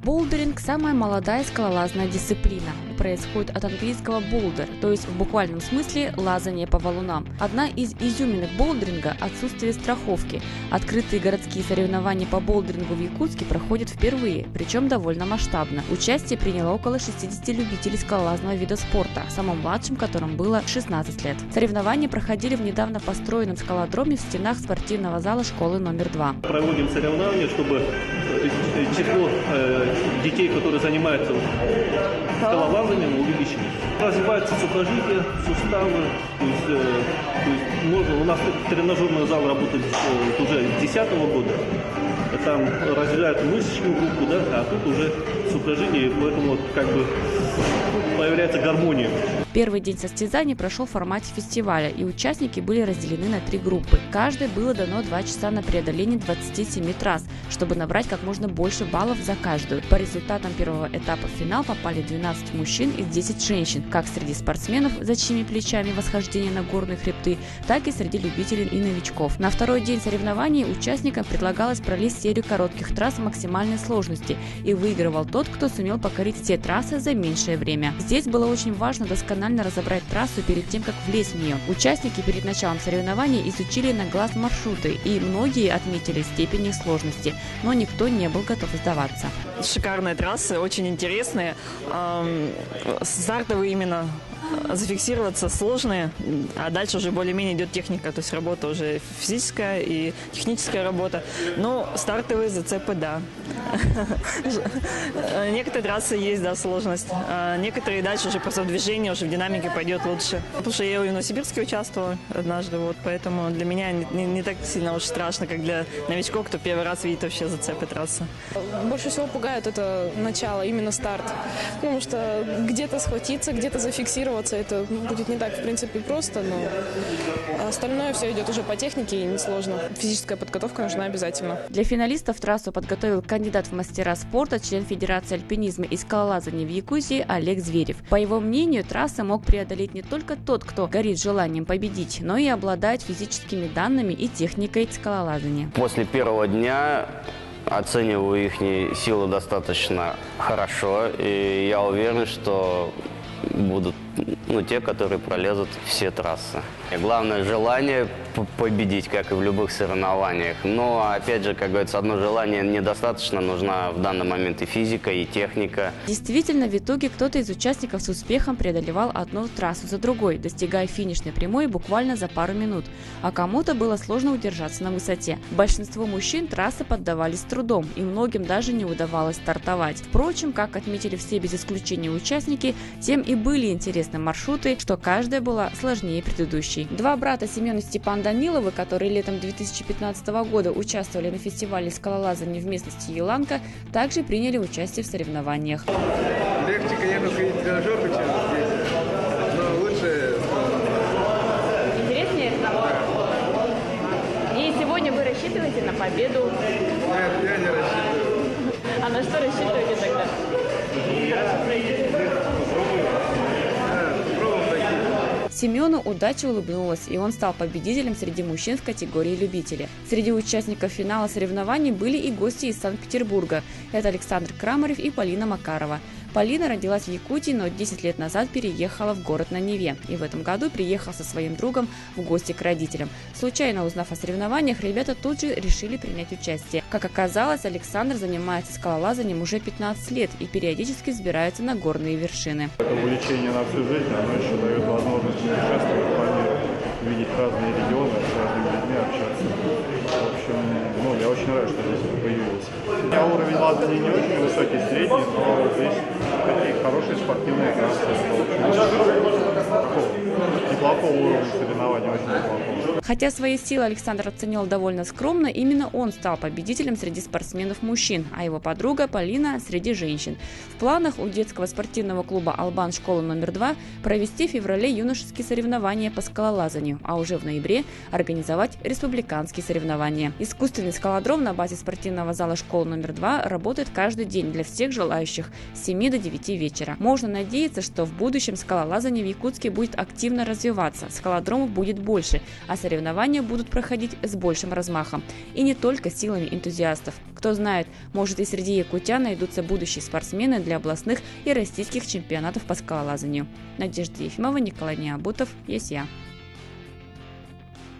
Боулдеринг – самая молодая скалолазная дисциплина. Происходит от английского boulder, то есть в буквальном смысле лазание по валунам. Одна из изюминок боулдеринга – отсутствие страховки. Открытые городские соревнования по боулдерингу в Якутске проходят впервые, причем довольно масштабно. Участие приняло около 60 любителей скалолазного вида спорта, самым младшим которым было 16 лет. Соревнования проходили в недавно построенном скалодроме в стенах спортивного зала школы номер 2. Проводим соревнования, чтобы число детей, которые занимаются скалолазанием, увеличилось. Развиваются сухожилия, суставы. То есть можно, у нас тренажерный зал работает уже с 2010 года. Там развивают мышечную группу, да, а тут уже сухожилия, поэтому как бы появляется гармония. Первый день состязаний прошел в формате фестиваля, и участники были разделены на 3 группы. Каждой было дано 2 часа на преодоление 27 трасс, чтобы набрать как можно больше баллов за каждую. По результатам первого этапа в финал попали 12 мужчин и 10 женщин, как среди спортсменов, за чьими плечами восхождение на горные хребты, так и среди любителей и новичков. На второй день соревнований участникам предлагалось пролезть серию коротких трасс максимальной сложности, и выигрывал тот, кто сумел покорить все трассы за меньшее время. Здесь было очень важно досконально разобрать трассу перед тем, как влезть в нее. Участники перед началом соревнований изучили на глаз маршруты, и многие отметили степень их сложности, но никто не был готов сдаваться. Шикарные трассы, очень интересные. Стартовые именно зафиксироваться сложные, а дальше уже более-менее идет техника, то есть работа уже физическая и техническая работа. Но стартовые зацепы, да. Некоторые трассы есть, да, сложность. А некоторые дальше уже просто в движении, уже в динамике пойдет лучше. Потому что я и в Новосибирске участвовала однажды, вот, поэтому для меня не так сильно уж страшно, как для новичков, кто первый раз видит вообще зацепы трассы. Больше всего пугает это начало, именно старт. Потому что где-то схватиться, где-то зафиксироваться, это будет не так, в принципе, просто, но остальное все идет уже по технике и несложно. Физическая подготовка нужна обязательно. Для финалистов трассу подготовил кандидат в мастера спорта, член Федерации альпинизма и скалолазания в Якутии Олег Зверев. По его мнению, трасса мог преодолеть не только тот, кто горит желанием победить, но и обладает физическими данными и техникой скалолазания. После первого дня оцениваю их силы достаточно хорошо, и я уверен, что будут те, которые пролезут все трассы. И главное желание победить, как и в любых соревнованиях. Но, опять же, как говорится, одно желание недостаточно, нужна в данный момент и физика, и техника. Действительно, в итоге кто-то из участников с успехом преодолевал одну трассу за другой, достигая финишной прямой буквально за пару минут. А кому-то было сложно удержаться на высоте. Большинству мужчин трассы поддавались с трудом, и многим даже не удавалось стартовать. Впрочем, как отметили все без исключения участники, тем и были интересны маршруты, что каждая была сложнее предыдущей. 2 брата Семен и Степан Даниловы, которые летом 2015 года участвовали на фестивале скалолазания в местности Еланка, также приняли участие в соревнованиях. Легче, конечно, ходить в тренажерку, чем здесь, но лучше. Интереснее? И сегодня вы рассчитываете на победу? Нет, я не рассчитываю. А на что рассчитываете тогда? Семену удача улыбнулась, и он стал победителем среди мужчин в категории любителя. Среди участников финала соревнований были и гости из Санкт-Петербурга. Это Александр Крамарев и Полина Макарова. Полина родилась в Якутии, но 10 лет назад переехала в город на Неве. И в этом году приехал со своим другом в гости к родителям. Случайно узнав о соревнованиях, ребята тут же решили принять участие. Как оказалось, Александр занимается скалолазанием уже 15 лет и периодически взбирается на горные вершины. Это увлечение на всю жизнь, оно еще дает возможность путешествовать по миру, видеть разные регионы, с разными людьми общаться. В общем, я очень рад, что здесь это появилось. У меня уровень лазания не очень высокий, средний, но здесь такие хорошие спортивные трассы. Неплохого уровня соревнований, очень неплохого. Хотя свои силы Александр оценил довольно скромно, именно он стал победителем среди спортсменов-мужчин, а его подруга Полина среди женщин. В планах у детского спортивного клуба «Албан» школы номер 2 провести в феврале юношеские соревнования по скалолазанию, а уже в ноябре организовать республиканские соревнования. Искусственный скалодром на базе спортивного зала школы номер 2 работает каждый день для всех желающих с 7 до 9 вечера. Можно надеяться, что в будущем скалолазание в Якутске будет активно развиваться, скалодромов будет больше, а соревнования соревнования будут проходить с большим размахом. И не только силами энтузиастов. Кто знает, может и среди якутян найдутся будущие спортсмены для областных и российских чемпионатов по скалолазанию. Надежда Ефимова, Николай Необутов, ЕСЯ.